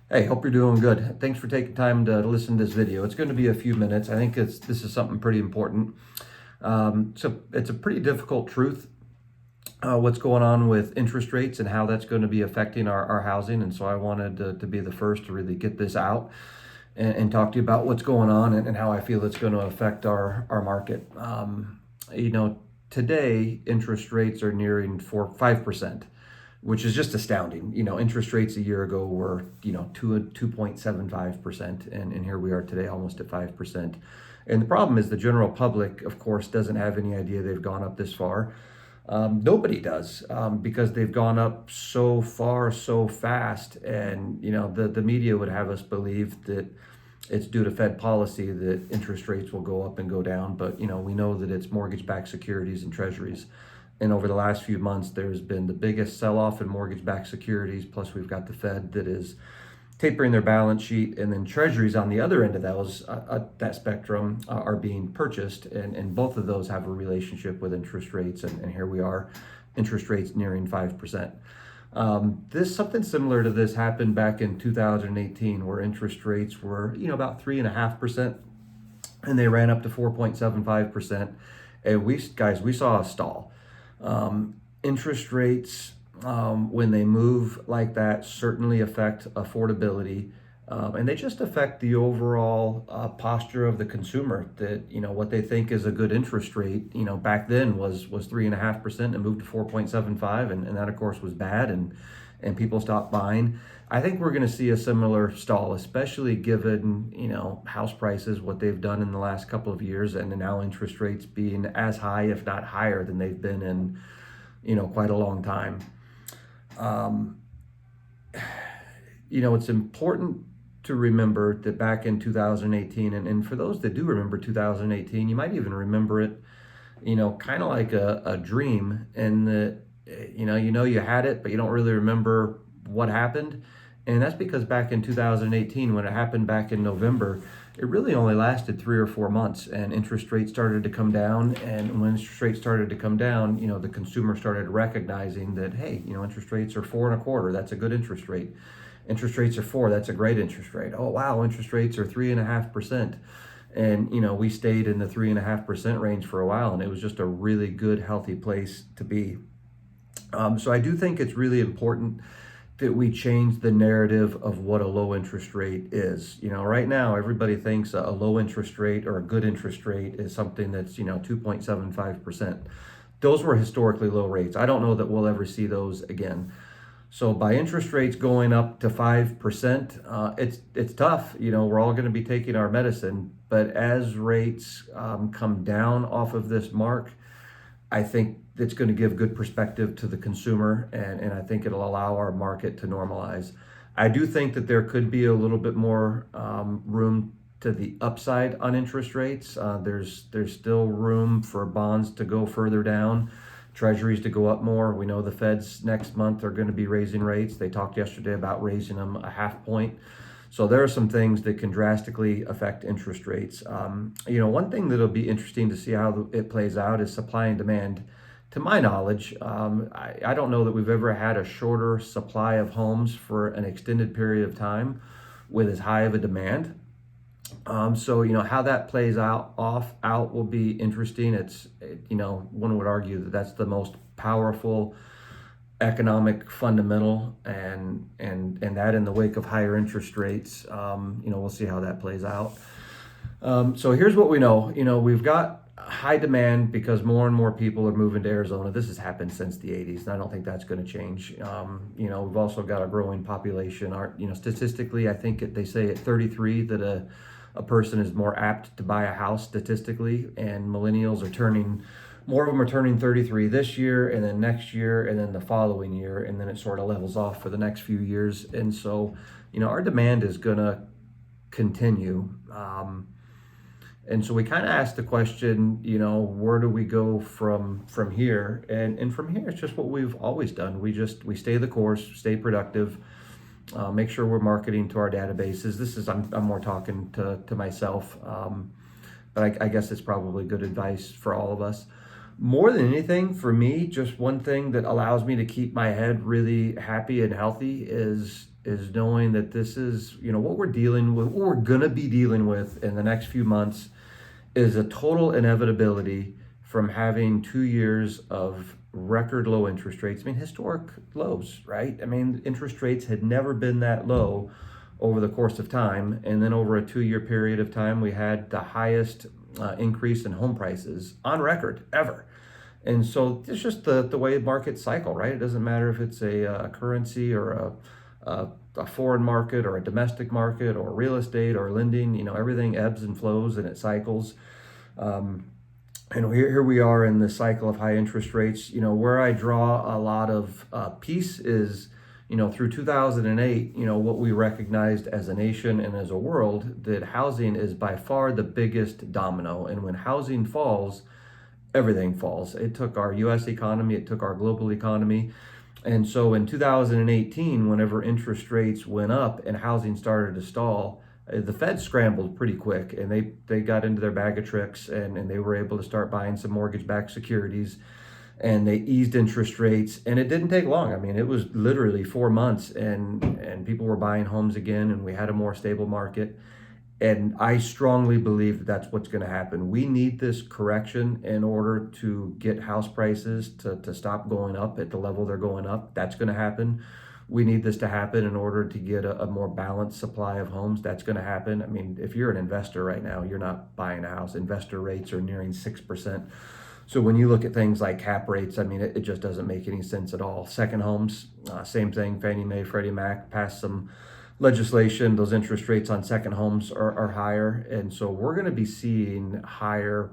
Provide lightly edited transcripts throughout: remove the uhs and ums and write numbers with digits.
Hey, hope you're doing good. Thanks for taking time to listen to this video. It's going to be a few minutes. I think this is something pretty important. So it's a pretty difficult truth, what's going on with interest rates and how that's going to be affecting our housing. And so I wanted to be the first to really get this out and talk to you about what's going on and how I feel it's going to affect our market. You know, Today interest rates are nearing 5%, which is just astounding. Interest rates a year ago were, 2.75%, and here we are today almost at 5%. And the problem is the general public, of course, doesn't have any idea they've gone up this far. Nobody does, because they've gone up so far so fast. And the media would have us believe that it's due to Fed policy that interest rates will go up and go down. But we know that it's mortgage-backed securities and treasuries. And over the last few months, there's been the biggest sell-off in mortgage-backed securities. Plus, we've got the Fed that is tapering their balance sheet, and then treasuries on the other end of that spectrum are being purchased, and both of those have a relationship with interest rates. And here we are, interest rates nearing 5%. This Something similar to this happened back in 2018, where interest rates were about 3.5%, and they ran up to 4.75%. And we saw a stall. Interest rates, when they move like that, certainly affect affordability, and they just affect the overall posture of the consumer. That what they think is a good interest rate, back then was 3.5% and moved to 4.75, and that of course was bad, and people stopped buying. I think we're going to see a similar stall, especially given house prices, what they've done in the last couple of years, and now interest rates being as high, if not higher, than they've been in quite a long time. Um, it's important to remember that back in 2018, and for those that do remember 2018, you might even remember it, kind of like a dream, and that, you had it, but you don't really remember what happened. And that's because back in 2018, when it happened back in November, it really only lasted 3 or 4 months, and interest rates started to come down. And when interest rates started to come down, the consumer started recognizing that, hey, interest rates are 4.25. That's a good interest rate. Interest rates are 4. That's a great interest rate. Oh wow, interest rates are 3.5%. And we stayed in the 3.5% range for a while, and it was just a really good, healthy place to be. So I do think it's really important that we change the narrative of what a low interest rate is. Right now everybody thinks a low interest rate or a good interest rate is something that's 2.75%. Those were historically low rates. I don't know that we'll ever see those again. So by interest rates going up to 5%, it's tough. We're all going to be taking our medicine, but as rates come down off of this mark, I think it's going to give good perspective to the consumer, and I think it'll allow our market to normalize. I do think that there could be a little bit more room to the upside on interest rates. There's still room for bonds to go further down, treasuries to go up more. We know the Feds next month are going to be raising rates. They talked yesterday about raising them a half point. So there are some things that can drastically affect interest rates. One thing that'll be interesting to see how it plays out is supply and demand. To my knowledge, I don't know that we've ever had a shorter supply of homes for an extended period of time with as high of a demand. So how that plays out will be interesting. One would argue that that's the most powerful economic fundamental, and that in the wake of higher interest rates. We'll see how that plays out. So here's what we know. We've got high demand because more and more people are moving to Arizona. This has happened since the 80s, and I don't think that's going to change. We've also got a growing population. Statistically, I think they say at 33 that a person is more apt to buy a house statistically, and millennials are turning, more of them are turning 33 this year, and then next year, and then the following year, and then it sort of levels off for the next few years. And so, our demand is going to continue. And so we kind of asked the question, where do we go from here? And from here, it's just what we've always done. We stay the course, stay productive, make sure we're marketing to our databases. I'm more talking to myself, but I guess it's probably good advice for all of us. More than anything, for me, just one thing that allows me to keep my head really happy and healthy is is knowing that this is, what we're dealing with, what we're going to be dealing with in the next few months is a total inevitability from having 2 years of record low interest rates. I mean, historic lows, right? I mean, interest rates had never been that low over the course of time. And then over a 2 year period of time, we had the highest increase in home prices on record ever. And so it's just the way markets cycle, right? It doesn't matter if it's a currency or a foreign market or a domestic market or real estate or lending. Everything ebbs and flows and it cycles. And here we are in the cycle of high interest rates. Where I draw a lot of peace is, through 2008, what we recognized as a nation and as a world, that housing is by far the biggest domino. And when housing falls, everything falls. It took our US economy, it took our global economy. And so in 2018, whenever interest rates went up and housing started to stall, the Fed scrambled pretty quick, and they got into their bag of tricks, and they were able to start buying some mortgage-backed securities, and they eased interest rates, and it didn't take long. I mean, it was literally 4 months, and people were buying homes again, and we had a more stable market. And I strongly believe that that's what's going to happen. We need this correction in order to get house prices to stop going up at the level they're going up. That's going to happen. We need this to happen in order to get a more balanced supply of homes. That's going to happen. I mean, if you're an investor right now, you're not buying a house. Investor rates are nearing 6%. So when you look at things like cap rates, I mean, it just doesn't make any sense at all. Second homes, same thing. Fannie Mae, Freddie Mac passed some legislation. Those interest rates on second homes are higher. And so we're going to be seeing higher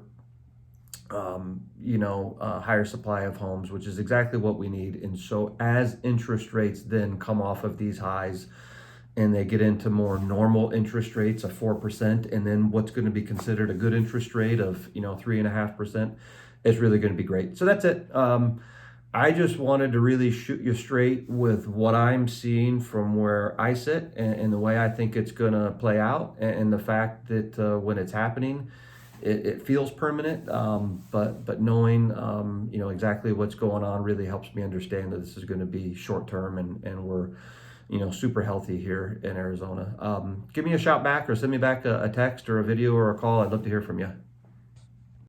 higher supply of homes, which is exactly what we need. And so as interest rates then come off of these highs and they get into more normal interest rates of 4%, and then what's going to be considered a good interest rate of 3.5%, is really going to be great. So that's it. I just wanted to really shoot you straight with what I'm seeing from where I sit and the way I think it's going to play out, and the fact that when it's happening, it feels permanent, but knowing exactly what's going on really helps me understand that this is going to be short term, and we're super healthy here in Arizona. Give me a shout back or send me back a text or a video or a call. I'd love to hear from you.